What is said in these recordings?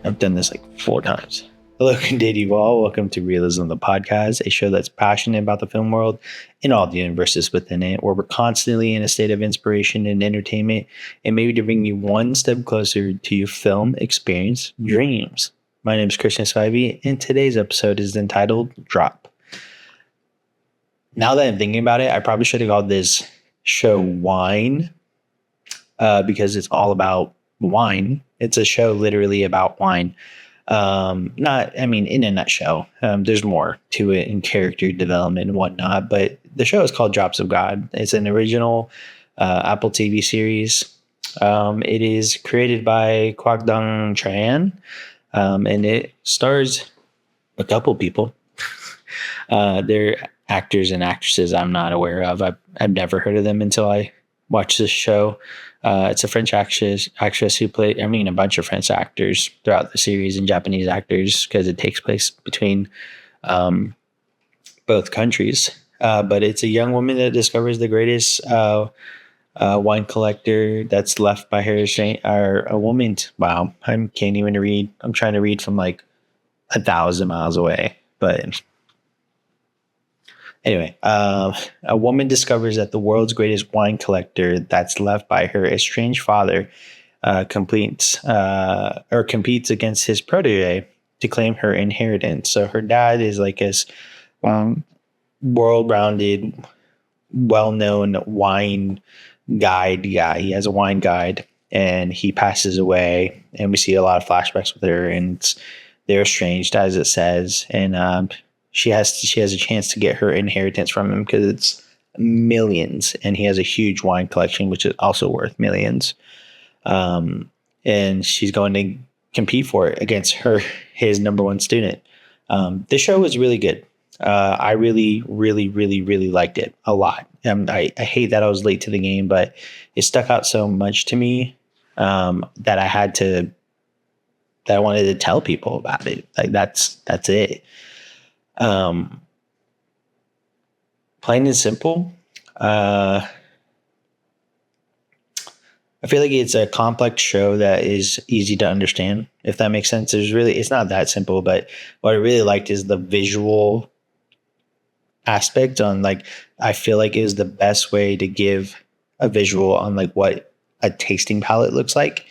I've done this like 4 times. Hello, Indeed you all. Welcome to Realism the Podcast, a show that's passionate about the film world and all the universes within it, where we're constantly in a state of inspiration and entertainment, and maybe to bring you one step closer to your film experience dreams. My name is Christian Spivey, and today's episode is entitled Drop. Now that I'm thinking about it, I probably should have called this show Wine, because it's all about wine. It's a show literally about wine. In a nutshell, there's more to it in character development and whatnot, but the show is called Drops of God. It's an original Apple TV series. It is created by Kwak Dong Tran, and it stars a couple people. They're actors and actresses I'm not aware of. I've never heard of them until I watched this show. It's a French actress who played, a bunch of French actors throughout the series and Japanese actors because it takes place between both countries. But it's a young woman that discovers the greatest wine collector that's left by her, or a woman. Wow, I can't even read. I'm trying to read from like 1,000 miles away, but anyway, a woman discovers that the world's greatest wine collector that's left by her estranged father competes against his protege to claim her inheritance. So her dad is like this world-rounded, well-known wine guide guy. He has a wine guide, and he passes away, and we see a lot of flashbacks with her, and they're estranged, as it says, and she has a chance to get her inheritance from him because it's millions, and he has a huge wine collection, which is also worth millions. And she's going to compete for it against his number one student. The show was really good. I really, really, really, really liked it a lot. I hate that I was late to the game, but it stuck out so much to me that I wanted to tell people about it. Like that's it. Plain and simple. I feel like it's a complex show that is easy to understand, if that makes sense. It's not that simple, but what I really liked is the visual aspect on, like, I feel like it is the best way to give a visual on like what a tasting palette looks like.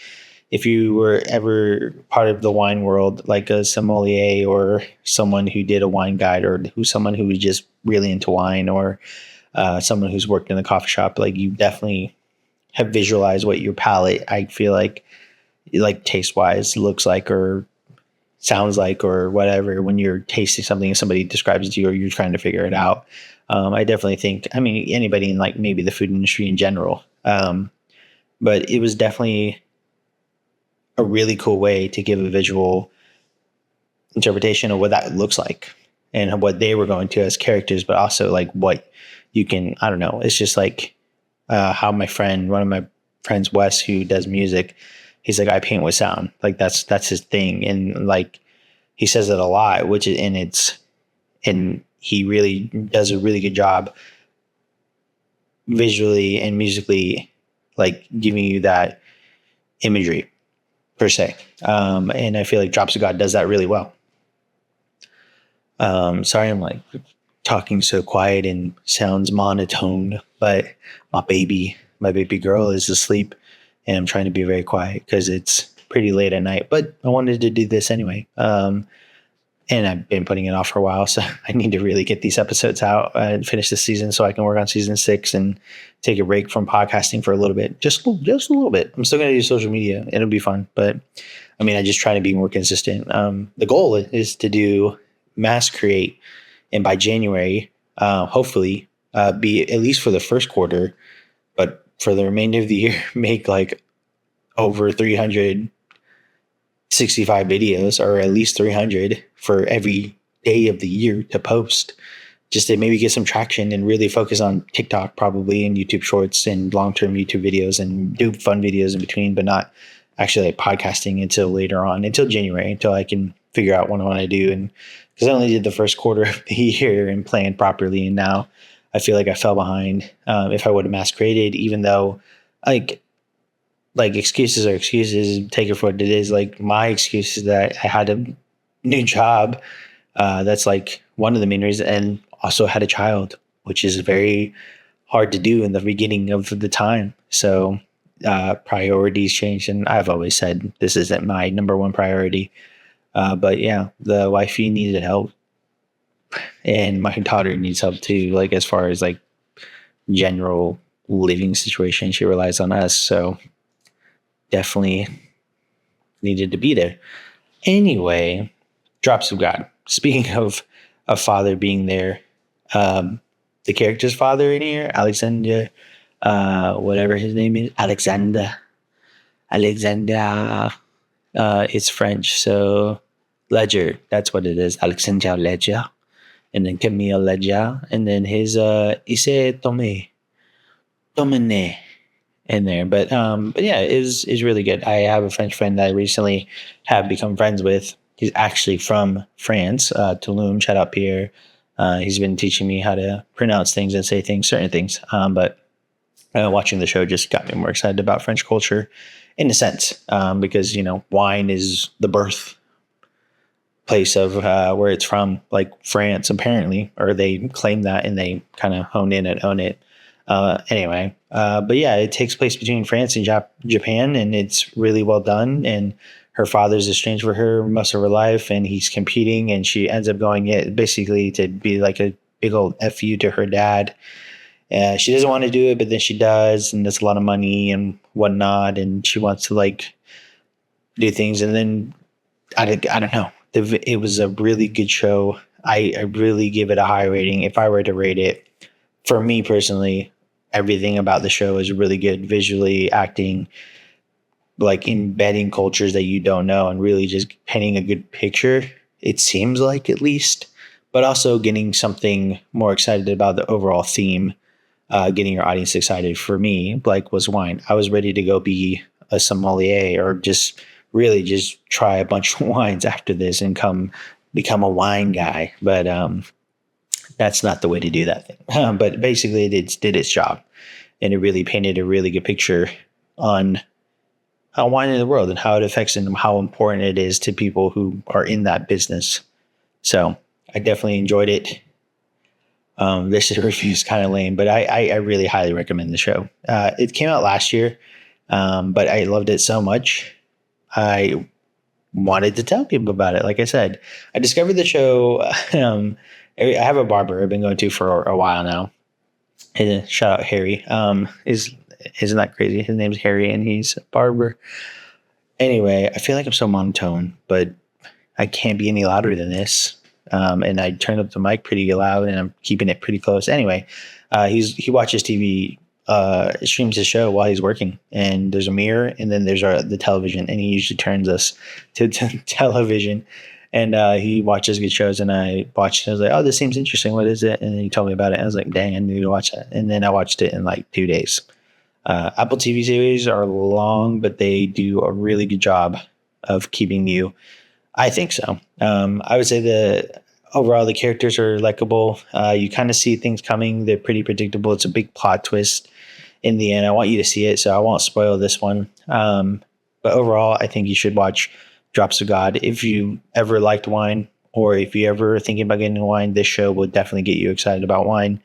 If you were ever part of the wine world, like a sommelier or someone who did a wine guide, or someone who was just really into wine, or someone who's worked in a coffee shop, like you definitely have visualized what your palate, I feel like taste wise, looks like or sounds like or whatever when you're tasting something and somebody describes it to you or you're trying to figure it out. I definitely think, anybody in like maybe the food industry in general, but it was definitely a really cool way to give a visual interpretation of what that looks like and what they were going to as characters, but also like what you can, I don't know. It's just like how one of my friends, Wes, who does music, he's like, I paint with sound. Like that's his thing. And like, he says it a lot, and he really does a really good job visually and musically, like giving you that imagery per se. And I feel like Drops of God does that really well. Sorry, I'm like talking so quiet and sounds monotone, but my baby girl is asleep and I'm trying to be very quiet because it's pretty late at night, but I wanted to do this anyway. And I've been putting it off for a while, so I need to really get these episodes out and finish the season so I can work on season 6 and take a break from podcasting for a little bit, just a little bit. I'm still going to do social media. It'll be fun, but I just try to be more consistent. The goal is to do mass create, and by January, hopefully, be at least for the first quarter, but for the remainder of the year, make like over 365 videos, or at least 300 for every day of the year to post, just to maybe get some traction and really focus on TikTok probably, and YouTube shorts and long-term YouTube videos, and do fun videos in between, but not actually like podcasting until later on, until January, until I can figure out what I want to do. And because I only did the first quarter of the year and planned properly, and now I feel like I fell behind. If I would have mass created, even though like like excuses are excuses. Take it for what it is. Like my excuse is that I had a new job. That's like one of the main reasons, and also had a child, which is very hard to do in the beginning of the time. So priorities changed, and I've always said this isn't my number one priority. But yeah, the wifey needed help, and my daughter needs help too. Like as far as like general living situation, she relies on us. So definitely needed to be there. Anyway, drops of God. Speaking of a father being there, the character's father in here, Alexander, whatever his name is, Alexander, it's French, so Ledger, that's what it is, Alexander Ledger, and then Camille Ledger, and then his Issei Domine in there. But yeah, is really good. I have a French friend that I recently have become friends with. He's actually from France, Tulum. Shout out Pierre. He's been teaching me how to pronounce things and say things, certain things. But watching the show just got me more excited about French culture, in a sense, because wine is the birth place of where it's from, like France, apparently, or they claim that and they kind of hone in and own it. Anyway, but yeah, it takes place between France and Japan, and it's really well done. And her father's estranged for her most of her life, and he's competing, and she ends up going it basically to be like a big old fu to her dad. She doesn't want to do it, but then she does, and there's a lot of money and whatnot, and she wants to like do things. And then I don't know. It was a really good show. I really give it a high rating. If I were to rate it, for me personally, everything about the show is really good. Visually, acting, like embedding cultures that you don't know, and really just painting a good picture. It seems like, at least, but also getting something more excited about the overall theme. Getting your audience excited. For me, like, was wine. I was ready to go be a sommelier, or just really just try a bunch of wines after this and become a wine guy. But that's not the way to do that thing. But basically, it did its job, and it really painted a really good picture on how wine in the world and how it affects and how important it is to people who are in that business. So I definitely enjoyed it. This review is kind of lame, but I really highly recommend the show. It came out last year, but I loved it so much. I wanted to tell people about it. Like I said, I discovered the show. I have a barber I've been going to for a while now. And shout out Harry. Isn't that crazy? His name's Harry, and he's a barber. Anyway, I feel like I'm so monotone, but I can't be any louder than this. And I turned up the mic pretty loud, and I'm keeping it pretty close. Anyway, he watches TV, streams his show while he's working, and there's a mirror, and then there's the television, and he usually turns us to television. And he watches good shows, and I watched it. I was like, oh, this seems interesting. What is it? And then he told me about it. I was like, dang, I need to watch that. And then I watched it in like 2 days. Apple TV series are long, but they do a really good job of keeping you. I think so. I would say overall the characters are likable. You kind of see things coming. They're pretty predictable. It's a big plot twist in the end. I want you to see it, so I won't spoil this one. But overall, I think you should watch Drops of God. If you ever liked wine, or if you ever thinking about getting into wine, this show will definitely get you excited about wine.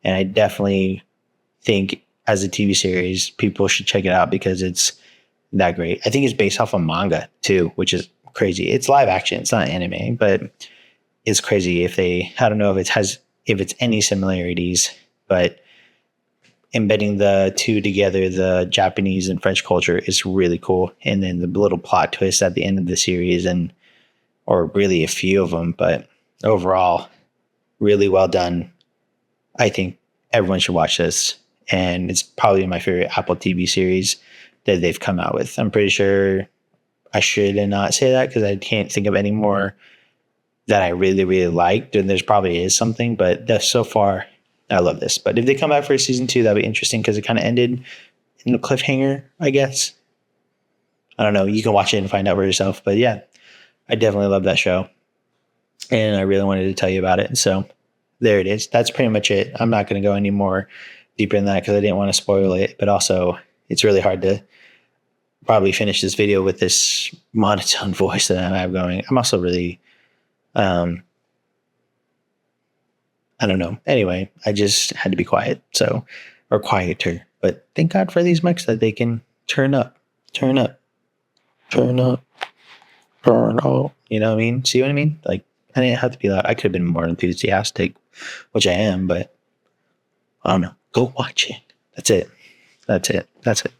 And I definitely think as a TV series, people should check it out because it's that great. I think it's based off of manga too, which is crazy. It's live action. It's not anime, but it's crazy I don't know if it's any similarities, but embedding the two together, the Japanese and French culture, is really cool. And then the little plot twist at the end of the series, or really a few of them, but overall, really well done. I think everyone should watch this, and it's probably my favorite Apple TV series that they've come out with. I'm pretty sure I should not say that because I can't think of any more that I really, really liked. And there's probably is something, but so far, I love this. But if they come back for season 2, that'd be interesting because it kind of ended in a cliffhanger, I guess. I don't know. You can watch it and find out for yourself. But yeah, I definitely love that show. And I really wanted to tell you about it. So there it is. That's pretty much it. I'm not going to go any more deeper in that because I didn't want to spoil it. But also, it's really hard to probably finish this video with this monotone voice that I have going. I'm also really, I don't know. Anyway, I just had to be quiet. So, or quieter. But thank God for these mics that they can turn up, turn up, turn up, turn up. You know what I mean? See what I mean? Like, I didn't have to be loud. I could have been more enthusiastic, which I am, but I don't know. Go watch it. That's it. That's it. That's it.